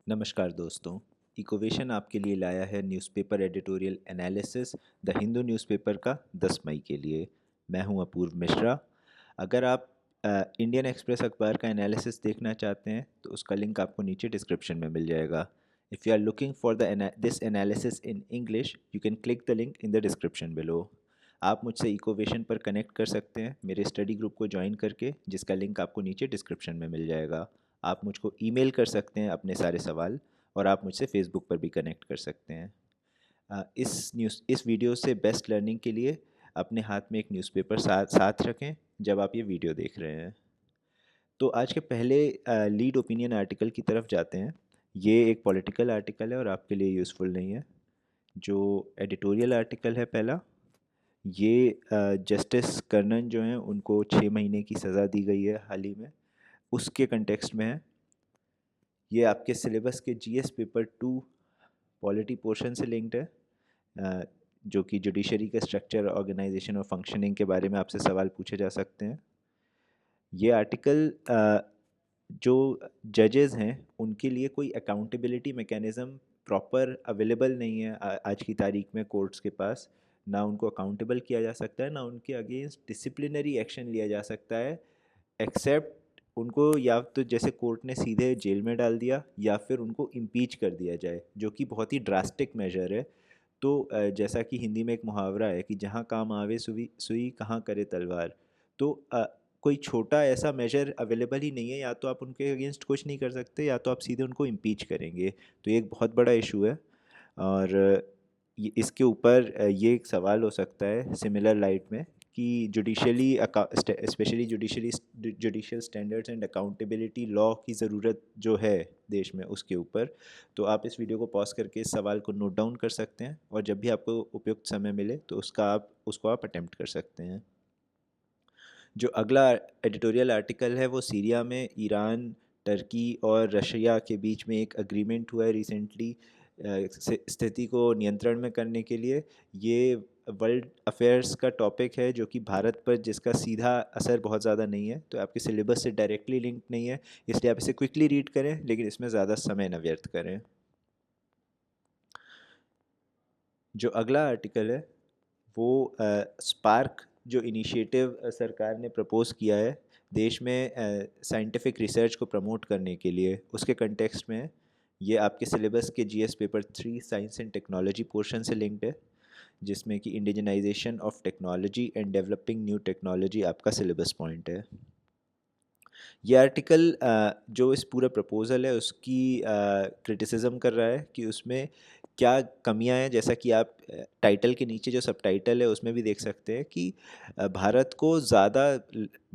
नमस्कार दोस्तों। इकोवेशन आपके लिए लाया है newspaper editorial analysis the Hindu newspaper का 10 मई के लिए। मैं हूं अपूर्व मिश्रा। अगर आप इंडियन एक्सप्रेस अखबार का एनालिसिस देखना चाहते हैं तो उसका लिंक आपको नीचे डिस्क्रिप्शन में मिल जाएगा। If you are looking for this analysis in English you can click the link in the description below. आप मुझसे इकोवेशन पर कनेक्ट कर सकते हैं मेरे स्टडी ग्रुप को ज्वाइन करके, जिसका लिंक आपको नीचे डिस्क्रिप्शन में मिल जाएगा। आप मुझको ईमेल कर सकते हैं अपने सारे सवाल, और आप मुझसे फेसबुक पर भी कनेक्ट कर सकते हैं। इस वीडियो से बेस्ट लर्निंग के लिए अपने हाथ में एक न्यूज़पेपर साथ साथ रखें जब आप ये वीडियो देख रहे हैं। तो आज के पहले लीड ओपिनियन आर्टिकल की तरफ जाते हैं। ये एक पॉलिटिकल आर्टिकल है और आपके लिए यूज़फुल नहीं है। जो एडिटोरियल आर्टिकल है पहला, ये जस्टिस कर्नन जो हैं उनको 6 महीने की सज़ा दी गई है हाल ही में, उसके कंटेक्स्ट में है। ये आपके सिलेबस के जीएस पेपर 2 पॉलिटी पोर्शन से लिंक्ड है, जो कि जुडिशरी के स्ट्रक्चर, ऑर्गेनाइजेशन और फंक्शनिंग के बारे में आपसे सवाल पूछे जा सकते हैं। ये आर्टिकल जो जजेस हैं उनके लिए कोई अकाउंटेबिलिटी मैकेनिज़्म प्रॉपर अवेलेबल नहीं है आज की तारीख में कोर्ट्स के पास। ना उनको अकाउंटेबल किया जा सकता है, ना उनके अगेंस्ट डिसिप्लिनरी एक्शन लिया जा सकता है, एक्सेप्ट उनको या तो जैसे कोर्ट ने सीधे जेल में डाल दिया या फिर उनको इम्पीच कर दिया जाए, जो कि बहुत ही ड्रास्टिक मेजर है। तो जैसा कि हिंदी में एक मुहावरा है कि जहाँ काम आवे सुई सुई कहाँ करे तलवार। तो कोई छोटा ऐसा मेजर अवेलेबल ही नहीं है, या तो आप उनके अगेंस्ट कुछ नहीं कर सकते या तो आप सीधे उनको इम्पीच करेंगे। तो ये एक बहुत बड़ा इशू है। और इसके ऊपर ये एक सवाल हो सकता है सिमिलर लाइट में कि judicially specially judicial standards and accountability law की ज़रूरत जो है देश में, उसके ऊपर। तो आप इस वीडियो को पॉज करके इस सवाल को नोट डाउन कर सकते हैं, और जब भी आपको उपयुक्त समय मिले तो उसको आप अटेम्प्ट कर सकते हैं। जो अगला एडिटोरियल आर्टिकल है वो सीरिया में ईरान, टर्की और रशिया के बीच में एक अग्रीमेंट हुआ है रिसेंटली स्थिति को नियंत्रण में करने के लिए। ये वर्ल्ड अफेयर्स का टॉपिक है जो कि भारत पर जिसका सीधा असर बहुत ज़्यादा नहीं है, तो आपके सिलेबस से डायरेक्टली लिंक नहीं है, इसलिए आप इसे क्विकली रीड करें लेकिन इसमें ज़्यादा समय न व्यर्थ करें। जो अगला आर्टिकल है वो स्पार्क जो इनिशिएटिव सरकार ने प्रपोज़ किया है देश में साइंटिफिक रिसर्च को प्रमोट करने के लिए, उसके कंटेक्स्ट में है। ये आपके सिलेबस के GS paper 3 science and technology portion से लिंक्ड है, जिसमें कि indigenisation of technology and developing new technology आपका सिलेबस पॉइंट है। ये आर्टिकल जो इस पूरे प्रपोज़ल है उसकी क्रिटिसिज्म कर रहा है कि उसमें क्या कमियां हैं। जैसा कि आप टाइटल के नीचे जो सब टाइटल है उसमें भी देख सकते हैं कि भारत को ज़्यादा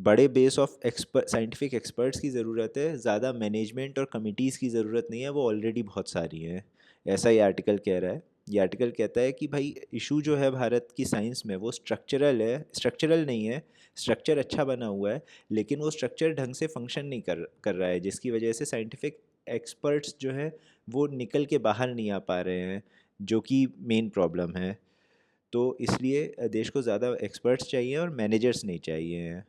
बड़े बेस ऑफ साइंटिफिक एक्सपर्ट्स की ज़रूरत है, ज़्यादा मैनेजमेंट और कमिटीज़ की ज़रूरत नहीं है, वो ऑलरेडी बहुत सारी हैं। ऐसा ये आर्टिकल कह रहा है। ये आर्टिकल कहता है कि भाई इशू जो है भारत की साइंस में वो स्ट्रक्चरल है, स्ट्रक्चरल नहीं है। स्ट्रक्चर अच्छा बना हुआ है लेकिन वो स्ट्रक्चर ढंग से फंक्शन नहीं कर रहा है, जिसकी वजह से साइंटिफिक एक्सपर्ट्स जो हैं वो निकल के बाहर नहीं आ पा रहे हैं, जो कि मेन प्रॉब्लम है। तो इसलिए देश को ज़्यादा एक्सपर्ट्स चाहिए और मैनेजर्स नहीं चाहिए हैं।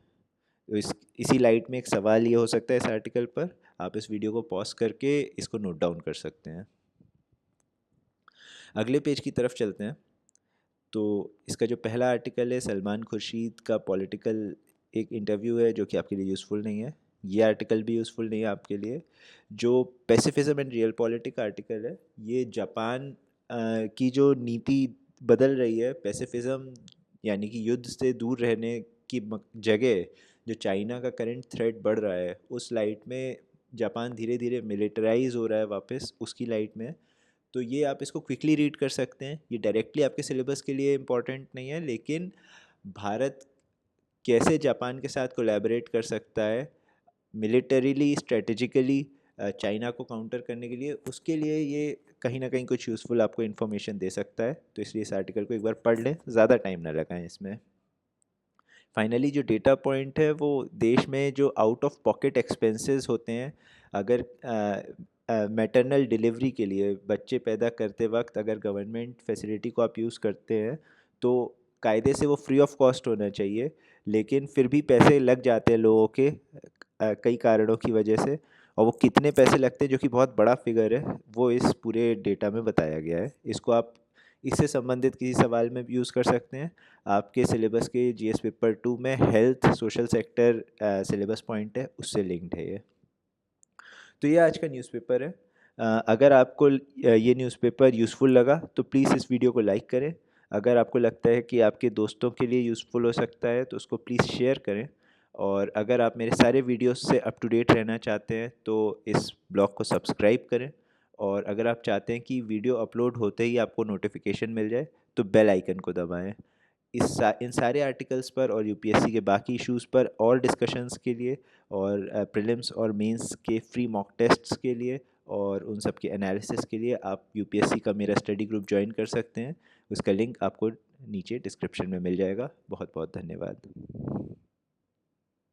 तो इसी लाइट में एक सवाल ये हो सकता है इस आर्टिकल पर। आप इस वीडियो को पॉज करके इसको नोट डाउन कर सकते हैं। अगले पेज की तरफ चलते हैं। तो इसका जो पहला आर्टिकल है सलमान खुर्शीद का पॉलिटिकल एक इंटरव्यू है, जो कि आपके लिए यूज़फुल नहीं है। ये आर्टिकल भी यूज़फुल नहीं है आपके लिए। जो पैसिफिज्म एंड रियल पॉलिटिक आर्टिकल है, ये जापान की जो नीति बदल रही है, पैसिफिज्म यानी कि युद्ध से दूर रहने की जगह जो चाइना का करंट थ्रेट बढ़ रहा है, उस लाइट में जापान धीरे धीरे मिलिटराइज हो रहा है वापस, उसकी लाइट में। तो ये आप इसको क्विकली रीड कर सकते हैं। ये डायरेक्टली आपके सिलेबस के लिए इम्पॉर्टेंट नहीं है, लेकिन भारत कैसे जापान के साथ कोलैबोरेट कर सकता है मिलिटरीली, स्ट्रेटेजिकली चाइना को काउंटर करने के लिए, उसके लिए ये कहीं ना कहीं कुछ यूज़फुल आपको इन्फॉर्मेशन दे सकता है। तो इसलिए इस आर्टिकल को एक बार पढ़ लें, ज़्यादा टाइम ना लगाएं इसमें। फाइनली जो डेटा पॉइंट है वो देश में जो आउट ऑफ पॉकेट एक्सपेंसेस होते हैं, अगर मैटरनल डिलीवरी के लिए बच्चे पैदा करते वक्त अगर गवर्नमेंट फैसिलिटी को आप यूज़ करते हैं तो कायदे से वो फ्री ऑफ कॉस्ट होना चाहिए, लेकिन फिर भी पैसे लग जाते हैं लोगों के कई कारणों की वजह से। और वो कितने पैसे लगते हैं, जो कि बहुत बड़ा फिगर है, वो इस पूरे डेटा में बताया गया है। इसको आप इससे संबंधित किसी सवाल में भी यूज़ कर सकते हैं। आपके सिलेबस के जीएस पेपर 2 में health social sector syllabus point है, उससे लिंक्ड है ये। तो ये आज का न्यूज़पेपर है। अगर आपको ये न्यूज़पेपर यूज़फुल लगा तो प्लीज़ इस वीडियो को लाइक करें। अगर आपको लगता है कि आपके दोस्तों के लिए यूज़फुल हो सकता है तो उसको प्लीज़ शेयर करें। और अगर आप मेरे सारे वीडियोस से अप टू डेट रहना चाहते हैं तो इस ब्लॉग को सब्सक्राइब करें। और अगर आप चाहते हैं कि वीडियो अपलोड होते ही आपको नोटिफिकेशन मिल जाए तो बेल आइकन को दबाएं। इन सारे आर्टिकल्स पर और यूपीएससी के बाकी इश्यूज़ पर और डिस्कशंस के लिए और प्रीलिम्स और मेंस के फ्री मॉक टेस्ट्स के लिए और उन सब के एनालिसिस के लिए आप यूपीएससी का मेरा स्टडी ग्रुप ज्वाइन कर सकते हैं। उसका लिंक आपको नीचे डिस्क्रिप्शन में मिल जाएगा। बहुत बहुत धन्यवाद।